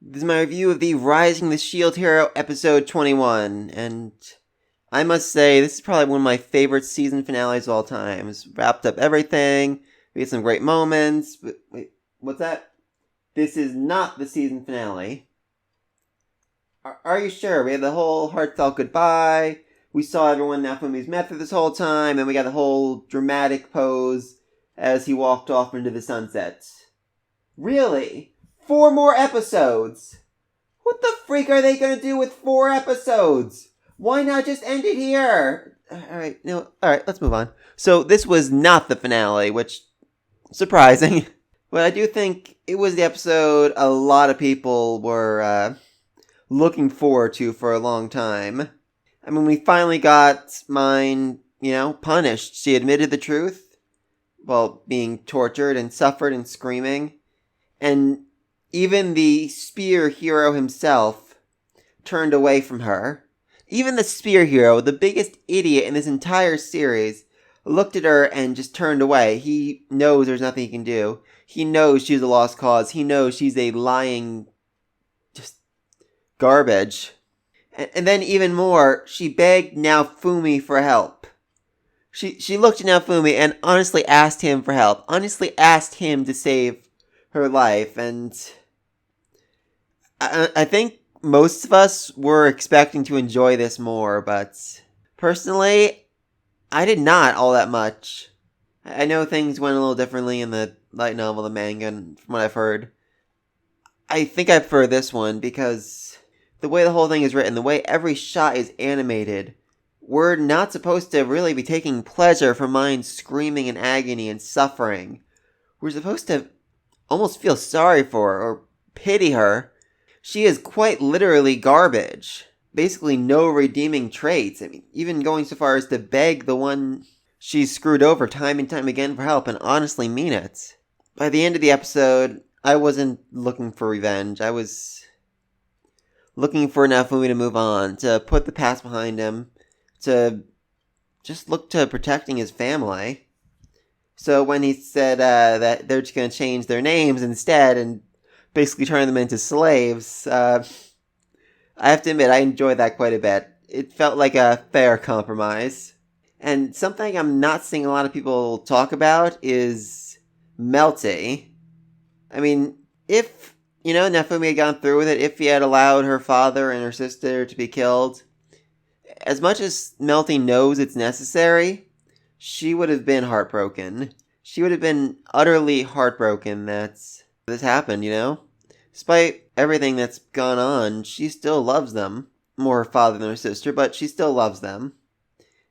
This is my review of the Rising the Shield Hero episode 21, and I must say, this is probably one of my favorite season finales of all time. It's wrapped up everything, we had some great moments. Wait, what's that? This is not the season finale. Are you sure? We had the whole heartfelt goodbye, we saw everyone Nafumi's met through this whole time, and we got the whole dramatic pose as he walked off into the sunset. Really? 4 more episodes? What the freak are they gonna do with 4 episodes? Why not just end it here? Alright, let's move on. So this was not the finale, which, surprising. But I do think it was the episode a lot of people were looking forward to for a long time. I mean, we finally got Mine, punished. She admitted the truth while being tortured and suffered and screaming. And even the spear hero himself turned away from her. Even the spear hero, the biggest idiot in this entire series, looked at her and just turned away. He knows there's nothing he can do. He knows she's a lost cause. He knows she's a lying, just garbage. And then even more, she begged Naofumi for help. She looked at Naofumi and honestly asked him for help. Honestly asked him to save her life, and I think most of us were expecting to enjoy this more, but personally, I did not all that much. I know things went a little differently in the light novel, the manga, and from what I've heard. I think I prefer this one because the way the whole thing is written, the way every shot is animated, we're not supposed to really be taking pleasure from Mine screaming in agony and suffering. We're supposed to almost feel sorry for her or pity her. She is quite literally garbage. Basically no redeeming traits. I mean, even going so far as to beg the one she's screwed over time and time again for help and honestly mean it. By the end of the episode, I wasn't looking for revenge. I was looking for Naofumi to move on, to put the past behind him, to just look to protecting his family. So when he said that they're just going to change their names instead and basically turn them into slaves, I have to admit I enjoyed that quite a bit. It felt like a fair compromise. And something I'm not seeing a lot of people talk about is Melty. I mean, if, Naofumi had gone through with it, if he had allowed her father and her sister to be killed, as much as Melty knows it's necessary, she would have been heartbroken. She would have been utterly heartbroken that this happened, Despite everything that's gone on, she still loves them. More her father than her sister, but she still loves them.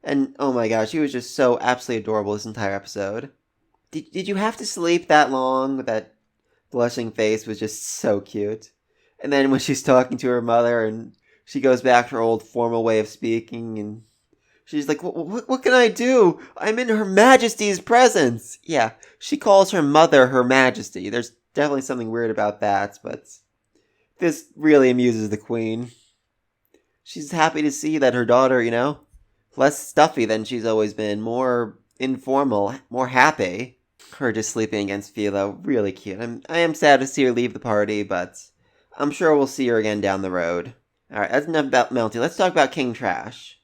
And, oh my gosh, she was just so absolutely adorable this entire episode. Did you have to sleep that long? That blushing face was just so cute. And then when she's talking to her mother and she goes back to her old formal way of speaking and she's like, what can I do? I'm in Her Majesty's presence. Yeah, she calls her mother Her Majesty. There's definitely something weird about that, but this really amuses the queen. She's happy to see that her daughter, less stuffy than she's always been, more informal, more happy. Her just sleeping against Philo, really cute. I am sad to see her leave the party, but I'm sure we'll see her again down the road. Alright, that's enough about Melty. Let's talk about King Trash.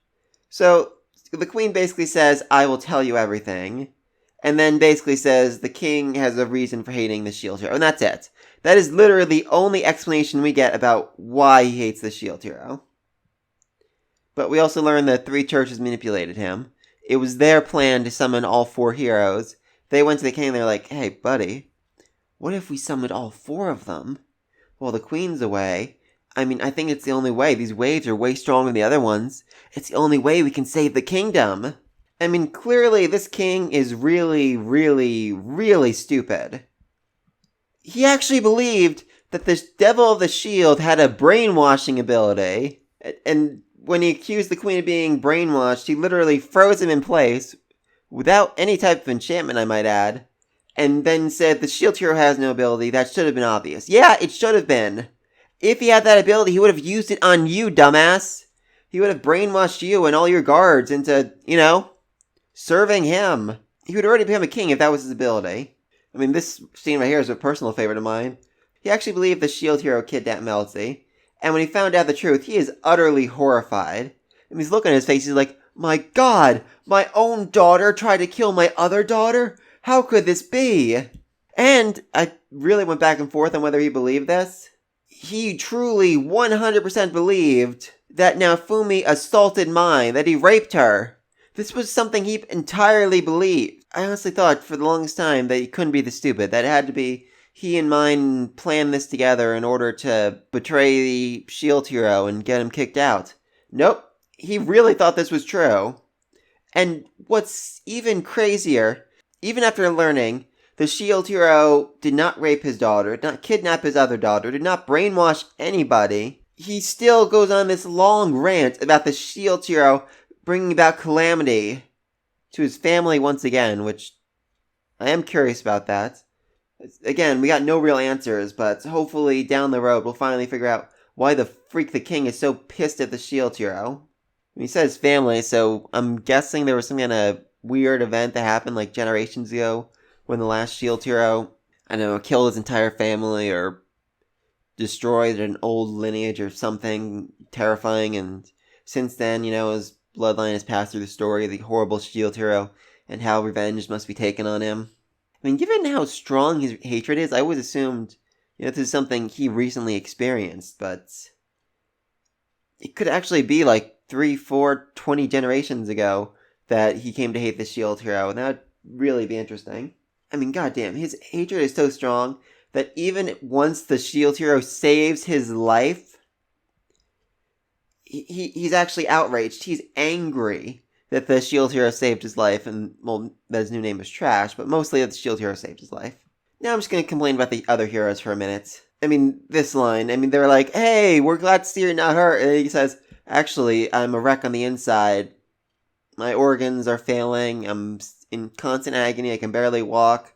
So, the queen basically says, I will tell you everything. And then basically says the king has a reason for hating the shield hero. And that's it. That is literally the only explanation we get about why he hates the shield hero. But we also learn that 3 churches manipulated him. It was their plan to summon all 4 heroes. They went to the king and they're like, hey, buddy, what if we summoned all 4 of them? Well, the queen's away. I mean, I think it's the only way. These waves are way stronger than the other ones. It's the only way we can save the kingdom. I mean, clearly this king is really, really, really stupid. He actually believed that this Devil of the Shield had a brainwashing ability. And when he accused the queen of being brainwashed, he literally froze him in place without any type of enchantment, I might add. And then said the shield hero has no ability. That should have been obvious. Yeah, it should have been. If he had that ability, he would have used it on you, dumbass. He would have brainwashed you and all your guards into, serving him. He would already become a king if that was his ability. I mean, this scene right here is a personal favorite of mine. He actually believed the shield hero kidnapped Melty. And when he found out the truth, he is utterly horrified. And he's looking at his face, he's like, my God, my own daughter tried to kill my other daughter? How could this be? And I really went back and forth on whether he believed this. He truly 100% believed that Naofumi assaulted Mai, that he raped her. This was something he entirely believed. I honestly thought for the longest time that he couldn't be this stupid, that it had to be he and Mai planned this together in order to betray the shield hero and get him kicked out. Nope, he really thought this was true. And what's even crazier, even after learning the shield hero did not rape his daughter, did not kidnap his other daughter, did not brainwash anybody, he still goes on this long rant about the shield hero bringing about calamity to his family once again, which I am curious about that. Again, we got no real answers, but hopefully down the road we'll finally figure out why the freak the king is so pissed at the shield hero. He says family, so I'm guessing there was some kind of weird event that happened like generations ago when the last shield hero, I don't know, killed his entire family or destroyed an old lineage or something terrifying, and since then, his bloodline has passed through the story of the horrible shield hero and how revenge must be taken on him. I mean, given how strong his hatred is, I always assumed, this is something he recently experienced, but it could actually be like 3, 4, 20 generations ago that he came to hate the shield hero, and that would really be interesting. I mean, goddamn, his hatred is so strong that even once the shield hero saves his life, he's actually outraged. He's angry that the shield hero saved his life, and, well, that his new name is trash, but mostly that the shield hero saved his life. Now I'm just going to complain about the other heroes for a minute. I mean, this line, they're like, hey, we're glad to see you're not hurt, and he says, actually, I'm a wreck on the inside. My organs are failing, I'm in constant agony, I can barely walk.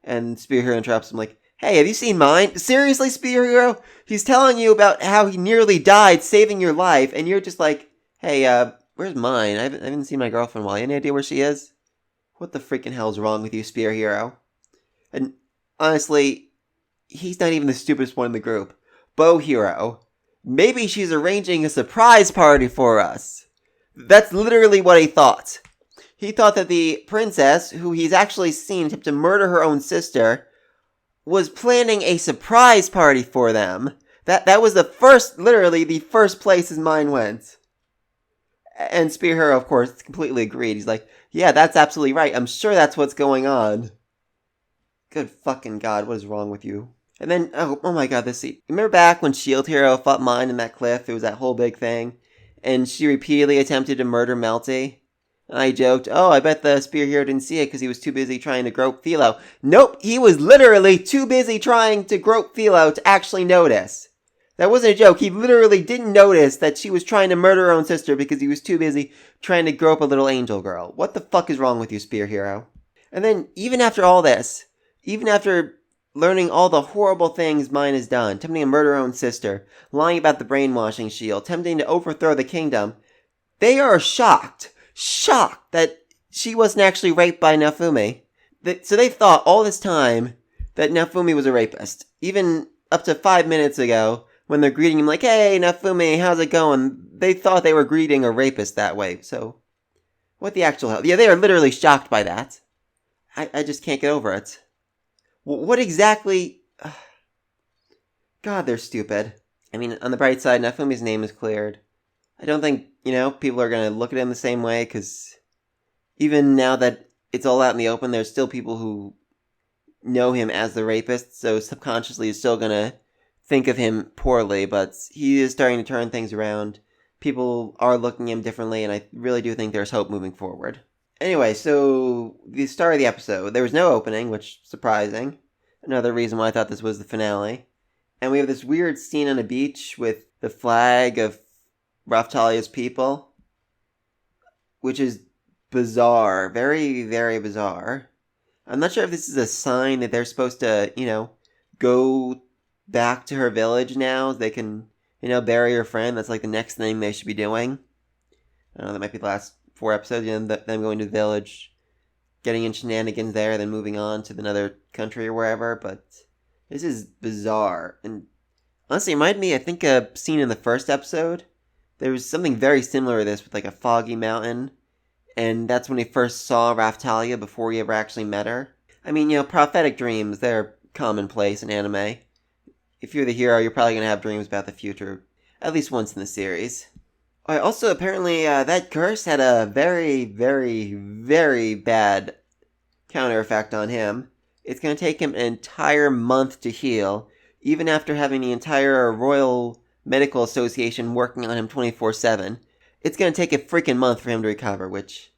And Spear Hero interrupts him like, hey, have you seen mine? Seriously, Spear Hero? He's telling you about how he nearly died saving your life, and you're just like, hey, where's mine? I haven't seen my girlfriend in a while. Any idea where she is? What the freaking hell's wrong with you, Spear Hero? And honestly, he's not even the stupidest one in the group. Bow Hero. Maybe she's arranging a surprise party for us. That's literally what he thought. He thought that the princess, who he's actually seen attempt to murder her own sister, was planning a surprise party for them. That was literally the first place his mind went. And Spear Hero, of course, completely agreed. He's like, yeah, that's absolutely right. I'm sure that's what's going on. Good fucking God, what is wrong with you? And then, oh my God, this scene. Remember back when Shield Hero fought Mine in that cliff? It was that whole big thing. And she repeatedly attempted to murder Melty. And I joked, oh, I bet the Spear Hero didn't see it because he was too busy trying to grope Philo. Nope, he was literally too busy trying to grope Philo to actually notice. That wasn't a joke. He literally didn't notice that she was trying to murder her own sister because he was too busy trying to grope a little angel girl. What the fuck is wrong with you, Spear Hero? And then, even after all this, even after learning all the horrible things Mine has done, attempting to murder her own sister, lying about the brainwashing shield, attempting to overthrow the kingdom, they are shocked that she wasn't actually raped by Naofumi. So they thought all this time that Naofumi was a rapist. Even up to 5 minutes ago, when they're greeting him like, hey, Naofumi, how's it going? They thought they were greeting a rapist that way. So, what the actual hell? Yeah, they are literally shocked by that. I just can't get over it. What exactly... God, they're stupid. I mean, on the bright side, Naofumi's name is cleared. I don't think, people are going to look at him the same way, because even now that it's all out in the open, there's still people who know him as the rapist, so subconsciously is still going to think of him poorly, but he is starting to turn things around. People are looking at him differently, and I really do think there's hope moving forward. Anyway, so the start of the episode, there was no opening, which is surprising. Another reason why I thought this was the finale. And we have this weird scene on a beach with the flag of Raphtalia's people, which is bizarre. Very, very bizarre. I'm not sure if this is a sign that they're supposed to, go back to her village now. They can, bury her friend. That's like the next thing they should be doing. I don't know, that might be the last 4 episodes, them going to the village, getting in shenanigans there, then moving on to another country or wherever, but This is bizarre. And honestly, it reminded me, I think, a scene in the first episode. There was something very similar to this with like a foggy mountain. And that's when he first saw Raftalia before he ever actually met her. I mean, prophetic dreams, they're commonplace in anime. If you're the hero, you're probably going to have dreams about the future, at least once in the series. Also, apparently, that curse had a very, very, very bad counter effect on him. It's going to take him an entire month to heal, even after having the entire Royal Medical Association working on him 24/7. It's going to take a freaking month for him to recover, which,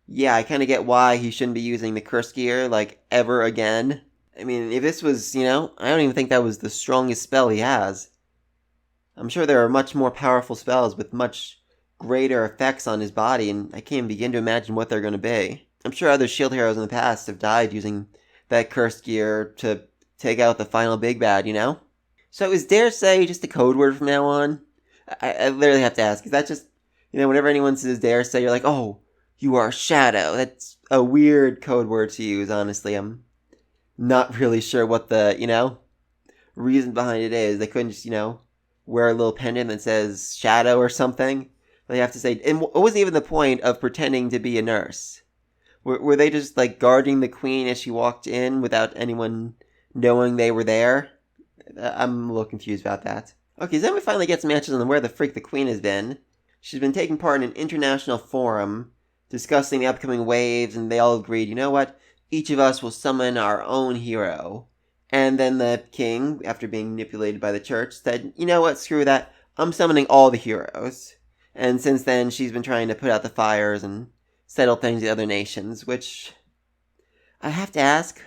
yeah, I kind of get why he shouldn't be using the curse gear, like, ever again. I mean, if this was, I don't even think that was the strongest spell he has. I'm sure there are much more powerful spells with much greater effects on his body, and I can't begin to imagine what they're going to be. I'm sure other shield heroes in the past have died using that cursed gear to take out the final big bad, So is dare say just a code word from now on? I literally have to ask, is that just, whenever anyone says dare say, you're like, oh, you are a shadow. That's a weird code word to use, honestly. I'm not really sure what the, reason behind it is. They couldn't just, wear a little pendant that says shadow or something. They have to say, and what was even the point of pretending to be a nurse? Were they just, like, guarding the queen as she walked in without anyone knowing they were there? I'm a little confused about that. Okay, so then we finally get some answers on where the freak the queen has been. She's been taking part in an international forum discussing the upcoming waves, and they all agreed, you know what? Each of us will summon our own hero. And then the king, after being manipulated by the church, said, you know what? Screw that. I'm summoning all the heroes. And since then, she's been trying to put out the fires and settle things with other nations, which I have to ask,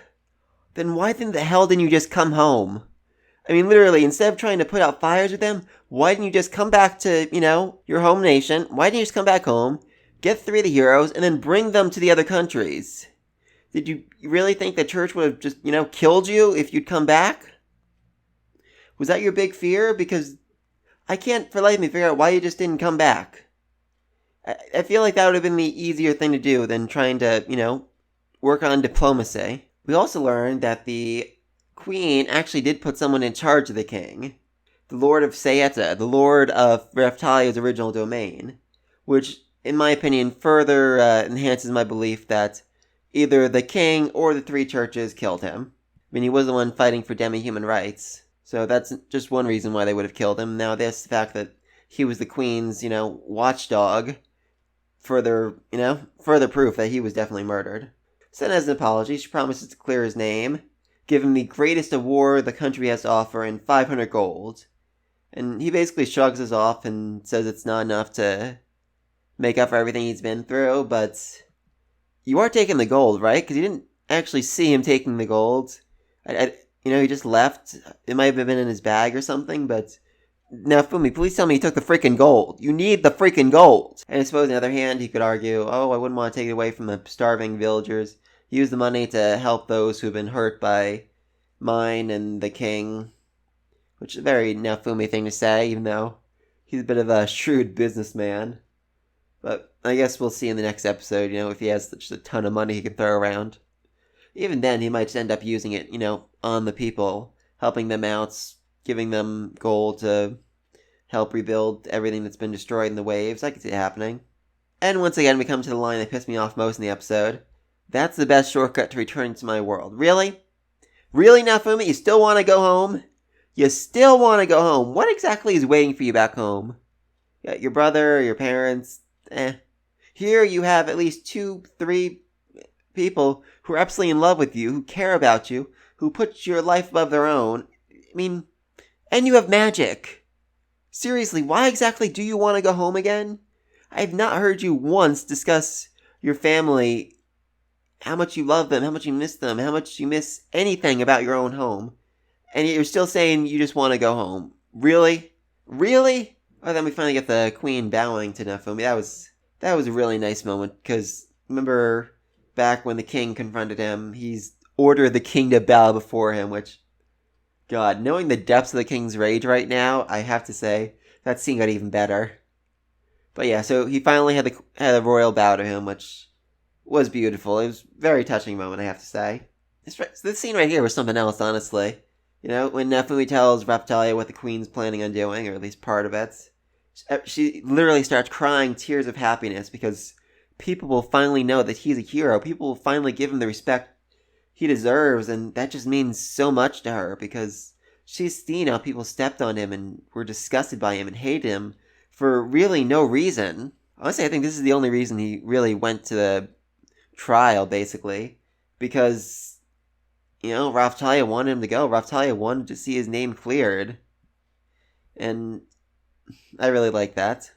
then why the hell didn't you just come home? I mean, literally, instead of trying to put out fires with them, why didn't you just come back to, your home nation? Why didn't you just come back home, get 3 of the heroes, and then bring them to the other countries? Did you really think the church would have just, killed you if you'd come back? Was that your big fear? Because I can't for life of me figure out why you just didn't come back. I feel like that would have been the easier thing to do than trying to, work on diplomacy. We also learned that the queen actually did put someone in charge of the king. The Lord of Saeta, the Lord of Raftalia's original domain. Which, in my opinion, further enhances my belief that either the king or the 3 churches killed him. I mean, he was the one fighting for demi-human rights. So that's just one reason why they would have killed him. Now this, the fact that he was the queen's, watchdog, further proof that he was definitely murdered. Sent as an apology, she promises to clear his name, give him the greatest award the country has to offer, and 500 gold. And he basically shrugs us off and says it's not enough to make up for everything he's been through, but you are taking the gold, right? Because you didn't actually see him taking the gold. He just left. It might have been in his bag or something, but now, Fumi, please tell me he took the freaking gold. You need the freaking gold. And I suppose, on the other hand, he could argue, oh, I wouldn't want to take it away from the starving villagers. Use the money to help those who've been hurt by mine and the king. Which is a very Naofumi thing to say, even though he's a bit of a shrewd businessman. But I guess we'll see in the next episode, if he has such a ton of money he can throw around. Even then, he might just end up using it, on the people, helping them out, giving them gold to help rebuild everything that's been destroyed in the waves. I can see it happening. And once again, we come to the line that pissed me off most in the episode. That's the best shortcut to returning to my world. Really? Really, Naofumi? You still want to go home? You still want to go home? What exactly is waiting for you back home? Your brother, your parents? Here you have at least 2, 3 people who are absolutely in love with you, who care about you, who put your life above their own. I mean, and you have magic. Seriously, why exactly do you want to go home again? I have not heard you once discuss your family, how much you love them, how much you miss them, how much you miss anything about your own home. And yet you're still saying you just want to go home. Really? Really? Oh, then we finally get the queen bowing to Naofumi. That was a really nice moment, because remember back when the king confronted him, he's ordered the king to bow before him, which, God, knowing the depths of the king's rage right now, I have to say, that scene got even better. But yeah, so he finally had a royal bow to him, which was beautiful. It was a very touching moment, I have to say. This scene right here was something else, honestly. When Nefumi tells Raphtalia what the queen's planning on doing, or at least part of it, she literally starts crying tears of happiness because people will finally know that he's a hero. People will finally give him the respect he deserves, and that just means so much to her because she's seen how people stepped on him and were disgusted by him and hated him for really no reason. Honestly, I think this is the only reason he really went to the trial, basically, because, Raphtalia wanted him to go. Raphtalia wanted to see his name cleared, and I really like that.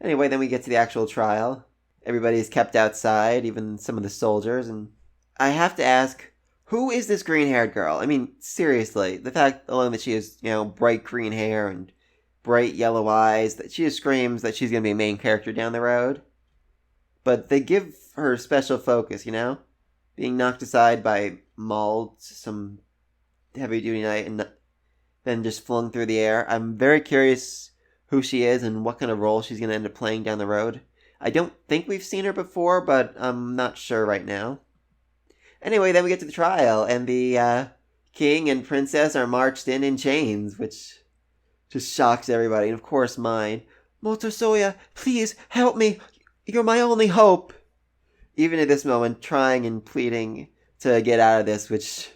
Anyway, then we get to the actual trial. Everybody's kept outside, even some of the soldiers, and I have to ask, who is this green-haired girl? I mean, seriously, the fact alone that she has, bright green hair and bright yellow eyes, that she just screams that she's going to be a main character down the road. But they give her special focus, being knocked aside by Maul some heavy-duty knight and then just flung through the air. I'm very curious who she is and what kind of role she's going to end up playing down the road. I don't think we've seen her before, but I'm not sure right now. Anyway, then we get to the trial, and the king and princess are marched in chains, which just shocks everybody, and of course mine. Motosoya, please help me. You're my only hope. Even at this moment, trying and pleading to get out of this, which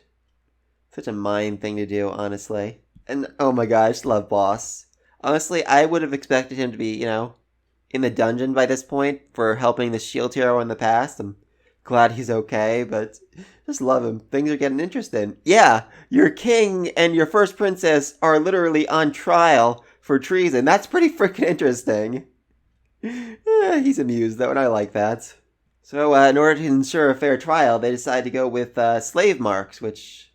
such a mine thing to do, honestly. And oh my god, I just love Boss. Honestly, I would have expected him to be, in the dungeon by this point for helping the shield hero in the past. I'm glad he's okay, but just love him. Things are getting interesting. Yeah, your king and your first princess are literally on trial for treason. That's pretty freaking interesting. He's amused though, and I like that. So, in order to ensure a fair trial, they decide to go with slave marks, which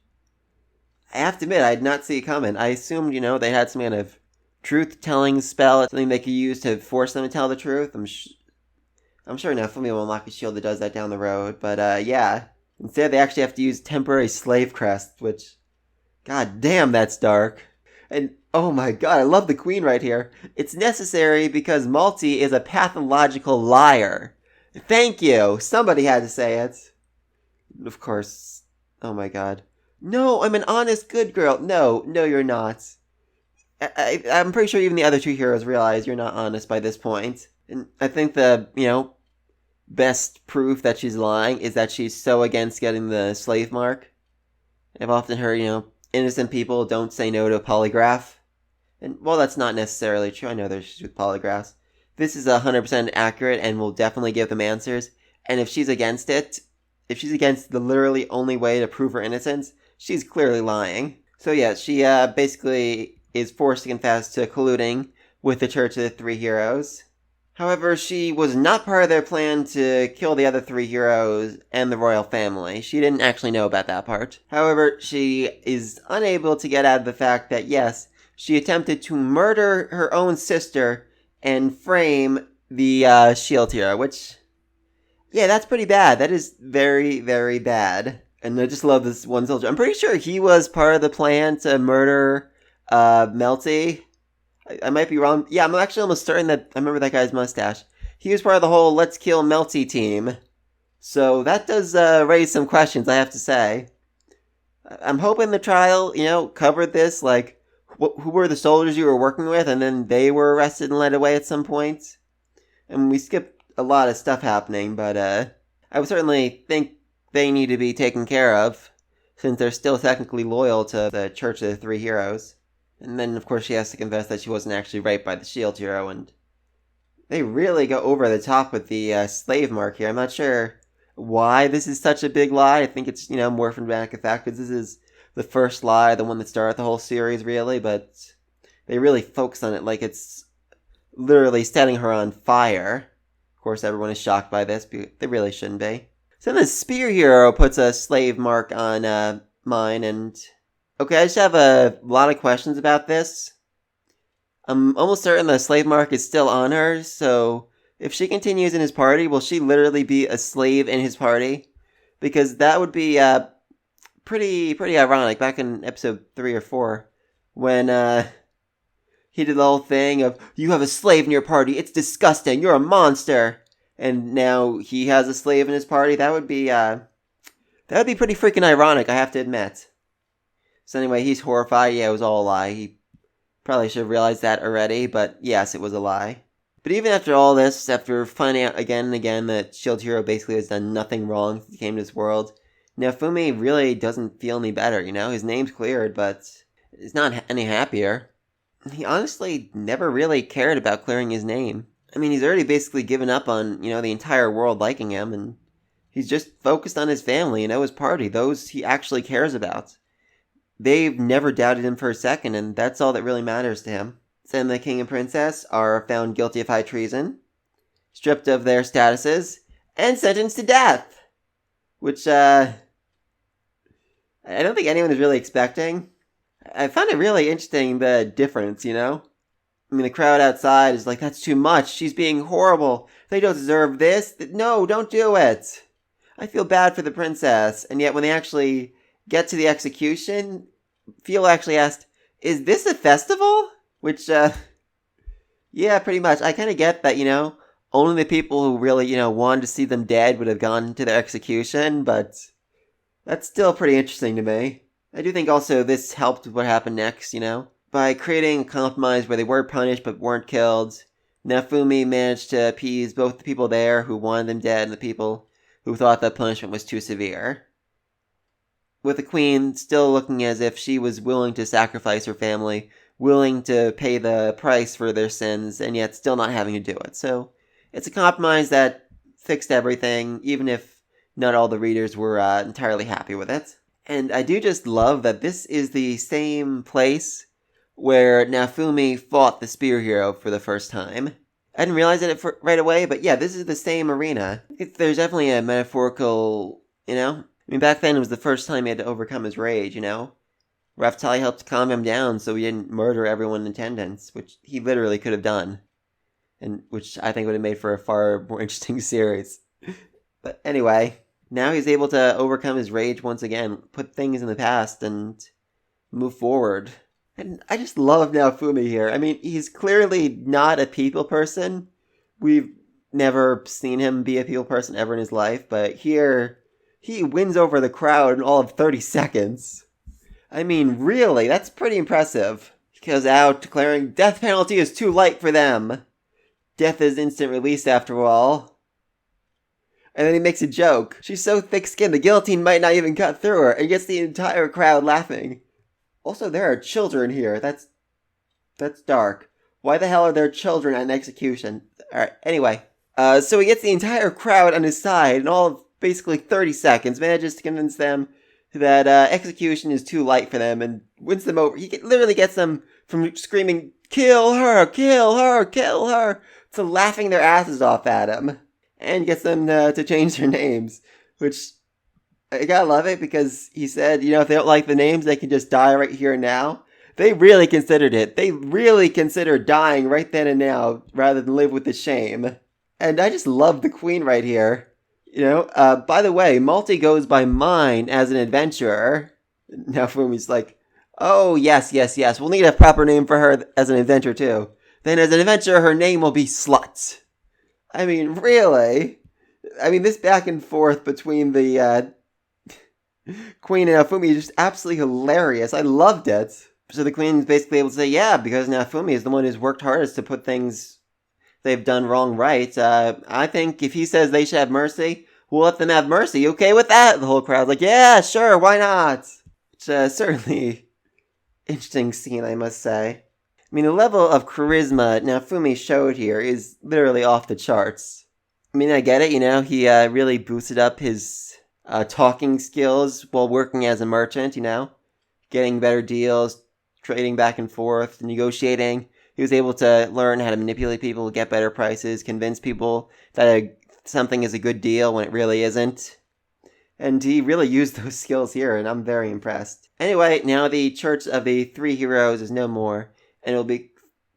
I have to admit I did not see it coming. I assumed, they had some kind of truth-telling spell, something they could use to force them to tell the truth. I'm sure Nefumi will unlock a shield that does that down the road, but yeah. Instead, they actually have to use temporary slave crests, which, god damn, that's dark. And, oh my god, I love the queen right here. It's necessary because Malty is a pathological liar. Thank you! Somebody had to say it. Of course. Oh my god. No, I'm an honest, good girl. No, you're not. I'm pretty sure even the other two heroes realize you're not honest by this point. And I think the, best proof that she's lying is that she's so against getting the slave mark. I've often heard, innocent people don't say no to a polygraph. And, well, that's not necessarily true. I know there's issues with polygraphs. This is 100% accurate and will definitely give them answers. And if she's against it, if she's against the literally only way to prove her innocence, she's clearly lying. So yeah, she basically is forced to confess to colluding with the Church of the Three Heroes. However, she was not part of their plan to kill the other three heroes and the royal family. She didn't actually know about that part. However, she is unable to get out of the fact that, yes, she attempted to murder her own sister and frame the shield hero, which, yeah, that's pretty bad. That is very, very bad. And I just love this one soldier. I'm pretty sure he was part of the plan to murder Melty. I might be wrong. Yeah, I'm actually almost certain that I remember that guy's mustache. He was part of the whole Let's Kill Melty team. So that does raise some questions, I have to say. I'm hoping the trial, covered this, like, who were the soldiers you were working with, and then they were arrested and led away at some point. And we skipped a lot of stuff happening, but I would certainly think they need to be taken care of, since they're still technically loyal to the Church of the Three Heroes. And then, of course, she has to confess that she wasn't actually raped by the shield hero, and they really go over the top with the slave mark here. I'm not sure why this is such a big lie. I think it's, more for dramatic effect, because this is the first lie, the one that started the whole series, really, but they really focus on it like it's literally setting her on fire. Of course, everyone is shocked by this, but they really shouldn't be. So then the spear hero puts a slave mark on mine, and okay, I just have a lot of questions about this. I'm almost certain the slave mark is still on her, so if she continues in his party, will she literally be a slave in his party? Because that would be pretty ironic. Back in episode 3 or 4, when he did the whole thing of, you have a slave in your party, it's disgusting, you're a monster, and now he has a slave in his party. That would be pretty freaking ironic, I have to admit. So anyway, he's horrified. Yeah, it was all a lie. He probably should have realized that already, but yes, it was a lie. But even after all this, after finding out again and again that Shield Hero basically has done nothing wrong since he came to this world, Naofumi really doesn't feel any better, His name's cleared, but he's not any happier. He honestly never really cared about clearing his name. I mean, he's already basically given up on, the entire world liking him, and he's just focused on his family, his party, those he actually cares about. They've never doubted him for a second, and that's all that really matters to him. Then the king and princess are found guilty of high treason, stripped of their statuses, and sentenced to death. Which, I don't think anyone was really expecting. I found it really interesting, the difference, I mean, the crowd outside is like, that's too much. She's being horrible. They don't deserve this. No, don't do it. I feel bad for the princess. And yet when they actually get to the execution, Phil actually asked, is this a festival? Which, yeah, pretty much. I kind of get that, only the people who really, wanted to see them dead would have gone to their execution, but that's still pretty interesting to me. I do think also this helped with what happened next, By creating a compromise where they were punished but weren't killed, Naofumi managed to appease both the people there who wanted them dead and the people who thought the punishment was too severe. With the queen still looking as if she was willing to sacrifice her family, willing to pay the price for their sins, and yet still not having to do it. So it's a compromise that fixed everything, even if not all the readers were entirely happy with it. And I do just love that this is the same place where Naofumi fought the spear hero for the first time. I didn't realize it right away, but yeah, this is the same arena. There's definitely a metaphorical, I mean, back then it was the first time he had to overcome his rage, Raftali helped calm him down so he didn't murder everyone in attendance, which he literally could have done. And which I think would have made for a far more interesting series. But anyway, now he's able to overcome his rage once again, put things in the past, and move forward. And I just love Naofumi here. I mean, he's clearly not a people person. We've never seen him be a people person ever in his life, but here he wins over the crowd in all of 30 seconds. I mean, really, that's pretty impressive. He goes out declaring death penalty is too light for them. Death is instant release after all. And then he makes a joke. She's so thick-skinned, the guillotine might not even cut through her, and gets the entire crowd laughing. Also, there are children here. That's dark. Why the hell are there children at an execution? Alright, anyway. So he gets the entire crowd on his side in all of basically 30 seconds, manages to convince them that execution is too light for them, and wins them over. He literally gets them from screaming, kill her, kill her, kill her, to laughing their asses off at him. And gets them to change their names, which I gotta love it because he said, if they don't like the names, they can just die right here and now. They really considered it. They really considered dying right then and now rather than live with the shame. And I just love the queen right here. By the way, Malty goes by mine as an adventurer. Now Fumi's like, oh, yes. We'll need a proper name for her as an adventurer too. Then as an adventurer, her name will be Slut. I mean, really? I mean, this back and forth between the queen and Naofumi is just absolutely hilarious. I loved it. So the queen's basically able to say, yeah, because Naofumi is the one who's worked hardest to put things they've done wrong right. I think if he says they should have mercy, we'll let them have mercy. You okay with that? The whole crowd's like, yeah, sure, why not? Which certainly interesting scene, I must say. I mean, the level of charisma Naofumi showed here is literally off the charts. I mean, I get it, he really boosted up his talking skills while working as a merchant, getting better deals, trading back and forth, negotiating. He was able to learn how to manipulate people, get better prices, convince people that something is a good deal when it really isn't. And he really used those skills here, and I'm very impressed. Anyway, now the Church of the Three Heroes is no more, and it will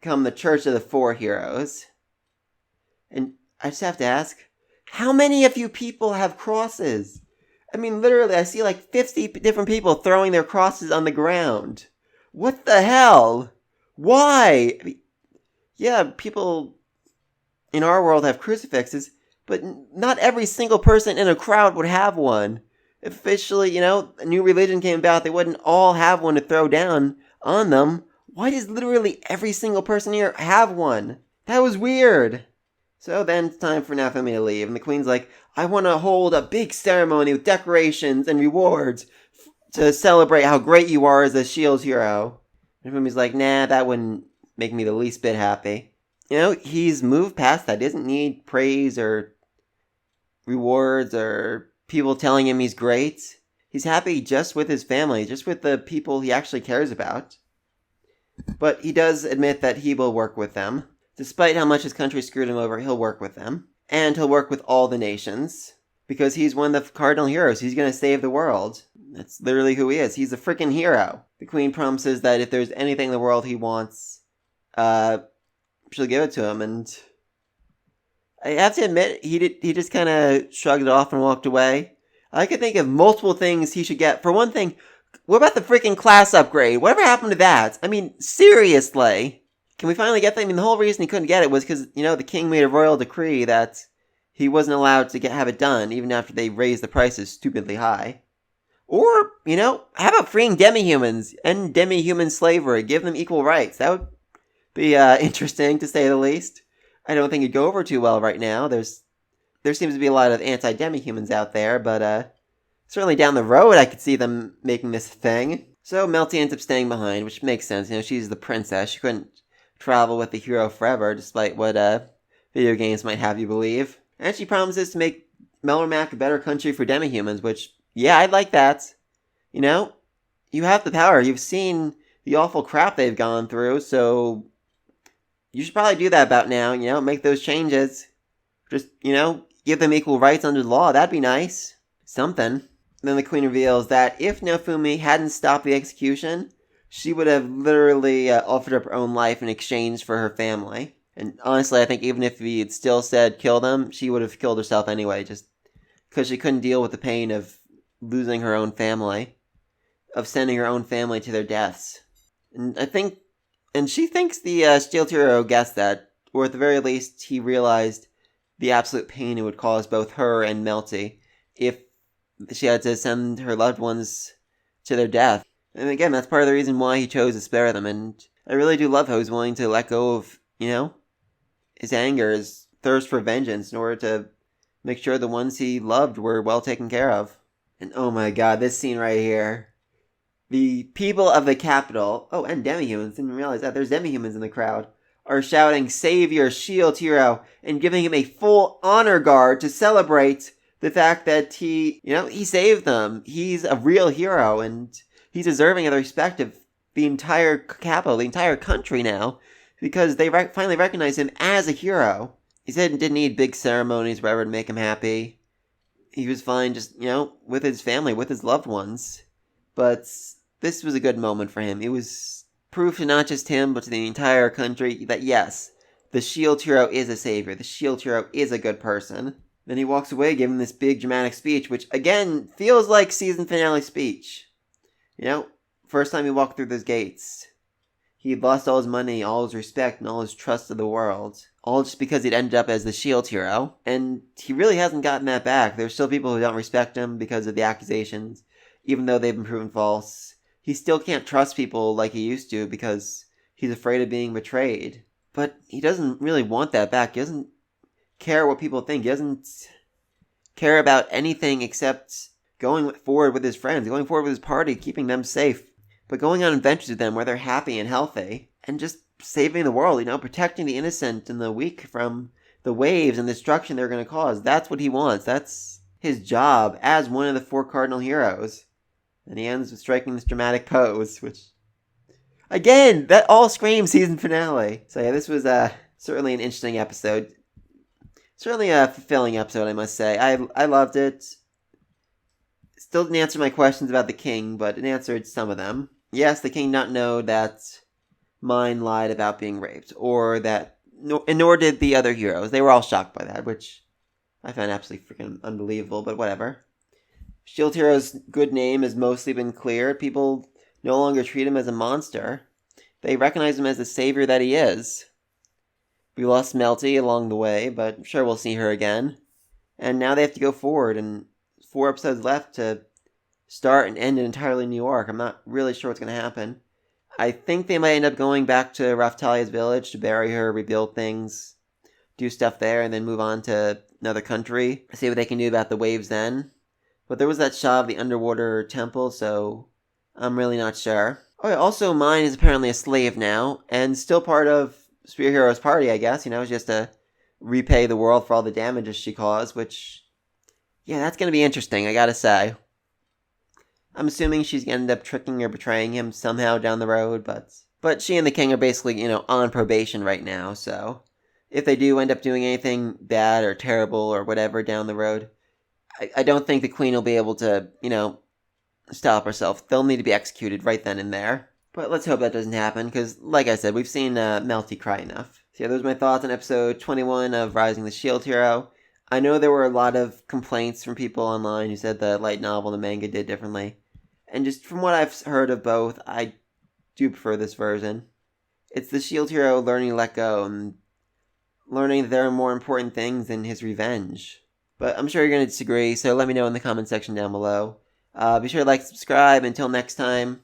become the Church of the Four Heroes. And I just have to ask, how many of you people have crosses? I mean, literally, I see like 50 different people throwing their crosses on the ground. What the hell? Why? I mean, yeah, people in our world have crucifixes, but not every single person in a crowd would have one. If officially, a new religion came about, they wouldn't all have one to throw down on them. Why does literally every single person here have one? That was weird. So then it's time for Naofumi to leave, and the queen's like, I want to hold a big ceremony with decorations and rewards to celebrate how great you are as a shield hero. And Naofumi's like, nah, that wouldn't make me the least bit happy. He's moved past that. He doesn't need praise or rewards or people telling him he's great. He's happy just with his family, just with the people he actually cares about. But he does admit that he will work with them. Despite how much his country screwed him over, he'll work with them. And he'll work with all the nations. Because he's one of the cardinal heroes. He's going to save the world. That's literally who he is. He's a freaking hero. The queen promises that if there's anything in the world he wants, she'll give it to him. And I have to admit, he just kind of shrugged it off and walked away. I could think of multiple things he should get. For one thing, what about the freaking class upgrade? Whatever happened to that? I mean, seriously. Can we finally get that? I mean, the whole reason he couldn't get it was because, the king made a royal decree that he wasn't allowed to have it done, even after they raised the prices stupidly high. Or, how about freeing demi-humans and demi-human slavery? Give them equal rights. That would be interesting, to say the least. I don't think it'd go over too well right now. There seems to be a lot of anti-demi-humans out there, but certainly down the road I could see them making this a thing. So Melty ends up staying behind, which makes sense. She's the princess. She couldn't travel with the hero forever, despite what video games might have you believe. And she promises to make Melromac a better country for demi-humans, which, yeah, I'd like that. You have the power. You've seen the awful crap they've gone through, so you should probably do that about now, make those changes. Just, give them equal rights under the law. That'd be nice. Something. Then the queen reveals that if Naofumi hadn't stopped the execution, she would have literally offered up her own life in exchange for her family. And honestly, I think even if he had still said kill them, she would have killed herself anyway, just because she couldn't deal with the pain of losing her own family, of sending her own family to their deaths. And she thinks the Shield Hero guessed that, or at the very least, he realized the absolute pain it would cause both her and Melty if she had to send her loved ones to their death. And again, that's part of the reason why he chose to spare them, and I really do love how he's willing to let go of, his anger, his thirst for vengeance in order to make sure the ones he loved were well taken care of. And oh my god, this scene right here. The people of the capital, and demi-humans, didn't realize that there's demi-humans in the crowd, are shouting, "Save your shield hero," and giving him a full honor guard to celebrate the fact that he saved them. He's a real hero, and he's deserving of the respect of the entire capital, the entire country now, because they finally recognize him as a hero. He said he didn't need big ceremonies or whatever to make him happy. He was fine just, with his family, with his loved ones. But this was a good moment for him. It was proof to not just him, but to the entire country that yes, the Shield Hero is a savior. The Shield Hero is a good person. Then he walks away giving this big dramatic speech, which again feels like season finale speech. First time he walked through those gates, he'd lost all his money, all his respect, and all his trust of the world. All just because he'd ended up as the Shield Hero. And he really hasn't gotten that back. There's still people who don't respect him because of the accusations, even though they've been proven false. He still can't trust people like he used to because he's afraid of being betrayed. But he doesn't really want that back. He doesn't care what people think. He doesn't care about anything except going forward with his friends, going forward with his party, keeping them safe. But going on adventures with them where they're happy and healthy, and just saving the world, protecting the innocent and the weak from the waves and destruction they're going to cause. That's what he wants. That's his job as one of the 4 cardinal heroes. And he ends with striking this dramatic pose, which, again, that all screams season finale. So yeah, this was certainly an interesting episode. Certainly a fulfilling episode, I must say. I loved it. Still didn't answer my questions about the king, but it answered some of them. Yes, the king did not know that Mine lied about being raped, or that, nor did the other heroes. They were all shocked by that, which I found absolutely freaking unbelievable, but whatever. Shield Hero's good name has mostly been cleared. People no longer treat him as a monster. They recognize him as the savior that he is. We lost Melty along the way, but I'm sure we'll see her again. And now they have to go forward, and 4 episodes left to start and end in entirely New York. I'm not really sure what's going to happen. I think they might end up going back to Raphtalia's village to bury her, rebuild things, do stuff there, and then move on to another country. See what they can do about the waves then. But there was that shot of the underwater temple, so I'm really not sure. Oh, yeah, also Mine is apparently a slave now, and still part of Spear Hero's party, I guess. Just to repay the world for all the damages she caused, which, yeah, that's going to be interesting, I gotta say. I'm assuming she's going to end up tricking or betraying him somehow down the road, but she and the king are basically, on probation right now, so if they do end up doing anything bad or terrible or whatever down the road, I don't think the queen will be able to, stop herself. They'll need to be executed right then and there. But let's hope that doesn't happen, because, like I said, we've seen Melty cry enough. So yeah, those are my thoughts on episode 21 of Rising the Shield Hero. I know there were a lot of complaints from people online who said the light novel and the manga did differently. And just from what I've heard of both, I do prefer this version. It's the Shield Hero learning to let go and learning that there are more important things than his revenge. But I'm sure you're going to disagree, so let me know in the comment section down below. Be sure to like and subscribe. Until next time,